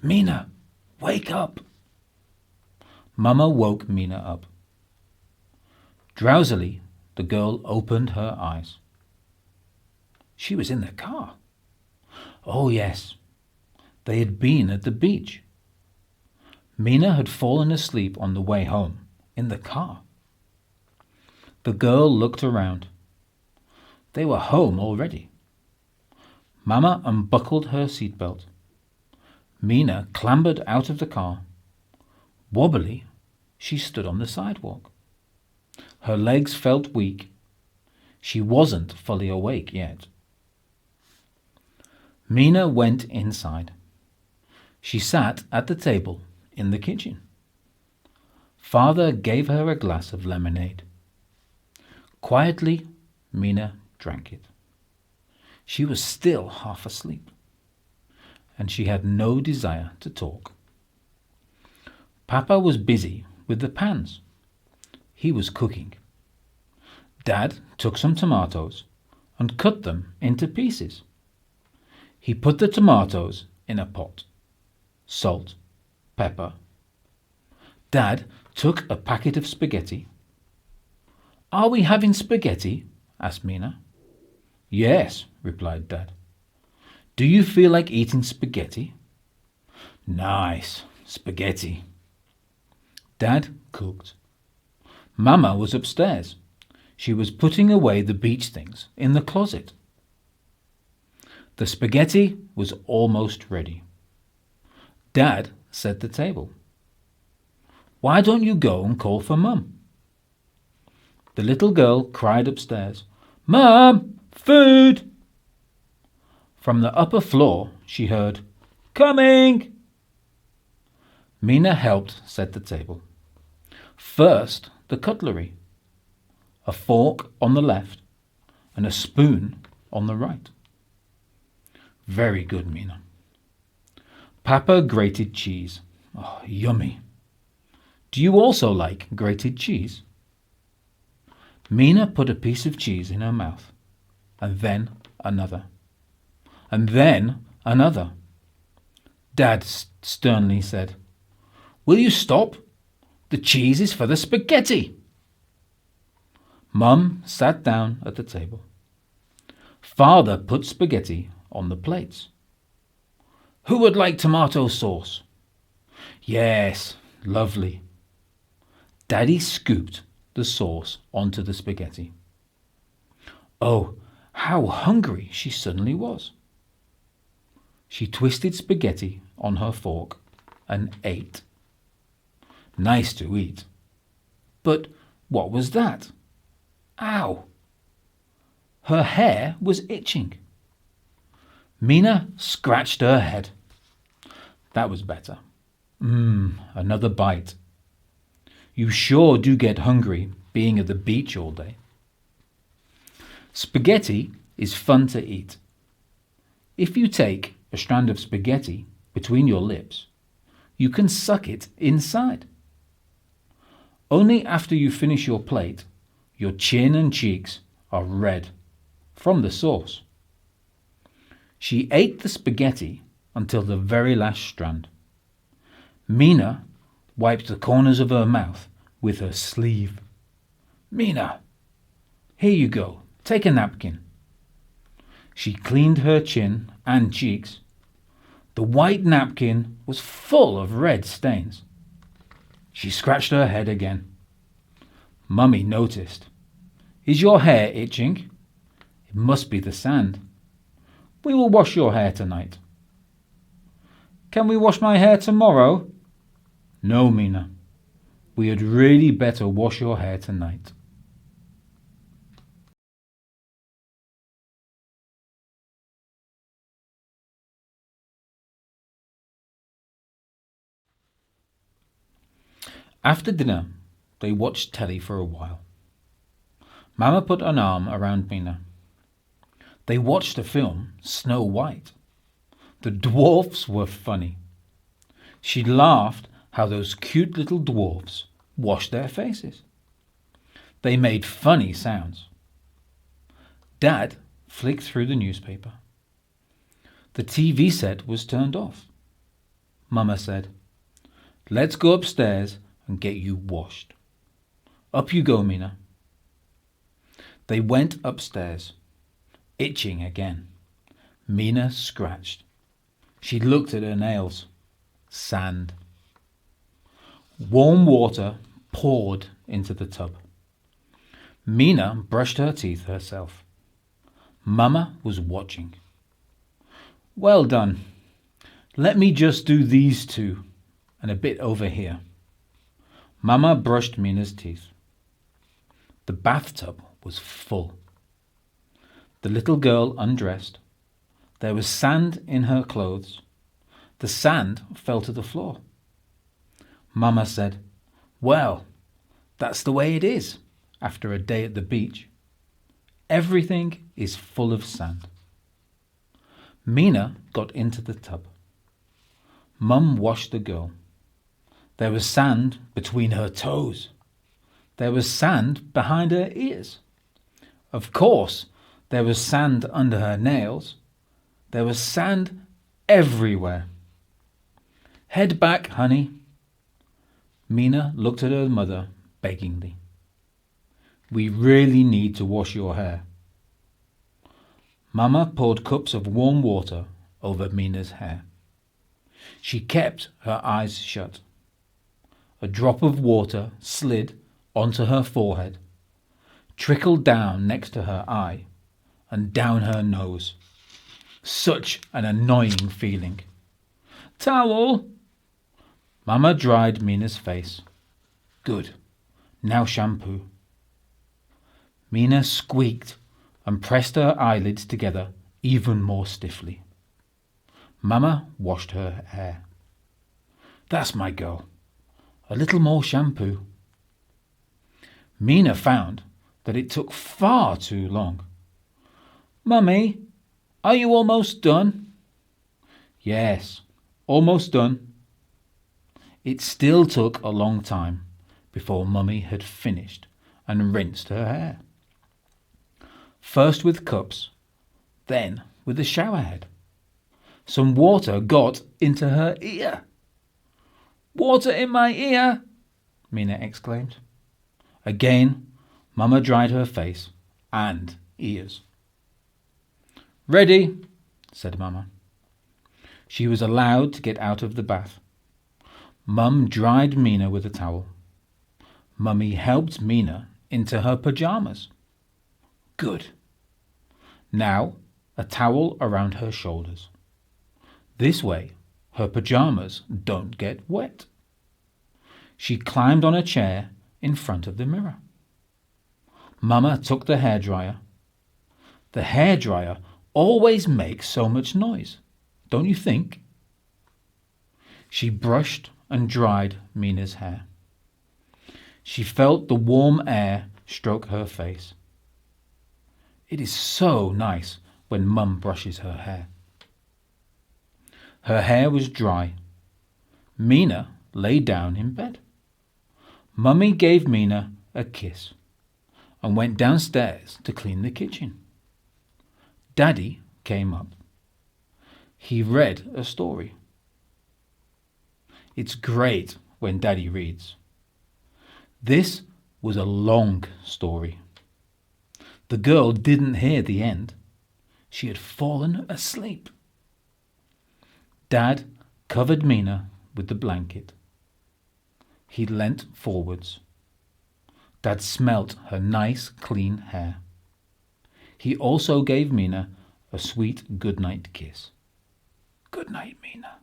Mina, wake up! Mama woke Mina up. Drowsily, the girl opened her eyes. She was in the car. Oh yes, they had been at the beach. Mina had fallen asleep on the way home, in the car. The girl looked around. They were home already. Mama unbuckled her seatbelt. Mina clambered out of the car. Wobbly, she stood on the sidewalk. Her legs felt weak. She wasn't fully awake yet. Mina went inside. She sat at the table in the kitchen. Father gave her a glass of lemonade. Quietly, Mina drank it. She was still half asleep, and she had no desire to talk. Papa was busy with the pans. He was cooking. Dad took some tomatoes and cut them into pieces. He put the tomatoes in a pot. Salt, pepper. Dad took a packet of spaghetti. "Are we having spaghetti?" asked Mina. "Yes," replied Dad. "Do you feel like eating spaghetti?" "Nice, spaghetti." Dad cooked. Mama was upstairs. She was putting away the beach things in the closet. The spaghetti was almost ready. Dad set the table. "Why don't you go and call for Mum?" The little girl cried upstairs, "Mum, food!" From the upper floor she heard, "Coming!" Mina helped set the table. First, the cutlery. A fork on the left and a spoon on the right. Very good, Mina. Papa grated cheese. Oh, yummy. Do you also like grated cheese? Mina put a piece of cheese in her mouth, and then another, and then another. Dad sternly said, "Will you stop? The cheese is for the spaghetti." Mum sat down at the table. Father put spaghetti on the plates. "Who would like tomato sauce?" "Yes, lovely." Daddy scooped the sauce onto the spaghetti. Oh, how hungry she suddenly was. She twisted spaghetti on her fork and ate. Nice to eat. But what was that? Ow! Her hair was itching. Mina scratched her head. That was better. Another bite. You sure do get hungry being at the beach all day. Spaghetti is fun to eat. If you take a strand of spaghetti between your lips, you can suck it inside. Only after you finish your plate, your chin and cheeks are red from the sauce. She ate the spaghetti until the very last strand. Mina wiped the corners of her mouth with her sleeve. "Mina, here you go. Take a napkin." She cleaned her chin and cheeks. The white napkin was full of red stains. She scratched her head again. Mummy noticed. "Is your hair itching?" "It must be the sand." "We will wash your hair tonight." "Can we wash my hair tomorrow?" "No, Mina. We had really better wash your hair tonight." After dinner, they watched telly for a while. Mama put an arm around Mina. They watched the film Snow White. The dwarfs were funny. She laughed how those cute little dwarfs washed their faces. They made funny sounds. Dad flicked through the newspaper. The TV set was turned off. Mama said. Let's go upstairs and get you washed. Up you go, Mina. They went upstairs, itching again. Mina scratched. She looked at her nails. Sand. Warm water poured into the tub. Mina brushed her teeth herself. Mama was watching. Well done. Let me just do these two and a bit over here. Mama brushed Mina's teeth. The bathtub was full. The little girl undressed. There was sand in her clothes. The sand fell to the floor. Mama said, Well, that's the way it is after a day at the beach. Everything is full of sand. Mina got into the tub. Mum washed the girl. There was sand between her toes. There was sand behind her ears. Of course, there was sand under her nails. There was sand everywhere. Head back, honey. Mina looked at her mother beggingly. We really need to wash your hair. Mama poured cups of warm water over Mina's hair. She kept her eyes shut. A drop of water slid onto her forehead, trickled down next to her eye, and down her nose. Such an annoying feeling. Towel! Mama dried Mina's face. Good. Now shampoo. Mina squeaked and pressed her eyelids together even more stiffly. Mama washed her hair. That's my girl. A little more shampoo. Mina found that it took far too long. Mummy, are you almost done? Yes, almost done. It still took a long time before Mummy had finished and rinsed her hair. First with cups, then with the shower head. Some water got into her ear. Water in my ear, Mina exclaimed. Again, Mama dried her face and ears. Ready, said Mama. She was allowed to get out of the bath. Mum dried Mina with a towel. Mummy helped Mina into her pajamas. Good. Now, a towel around her shoulders. This way, her pajamas don't get wet. She climbed on a chair in front of the mirror. Mama took the hairdryer. The hairdryer always makes so much noise, don't you think? She brushed and dried Mina's hair. She felt the warm air stroke her face. It is so nice when Mum brushes her hair. Her hair was dry. Mina lay down in bed. Mummy gave Mina a kiss and went downstairs to clean the kitchen. Daddy came up. He read a story. It's great when Daddy reads. This was a long story. The girl didn't hear the end. She had fallen asleep. Dad covered Mina with the blanket. He leant forwards. Dad smelt her nice, clean hair. He also gave Mina a sweet goodnight kiss. Good night, Mina.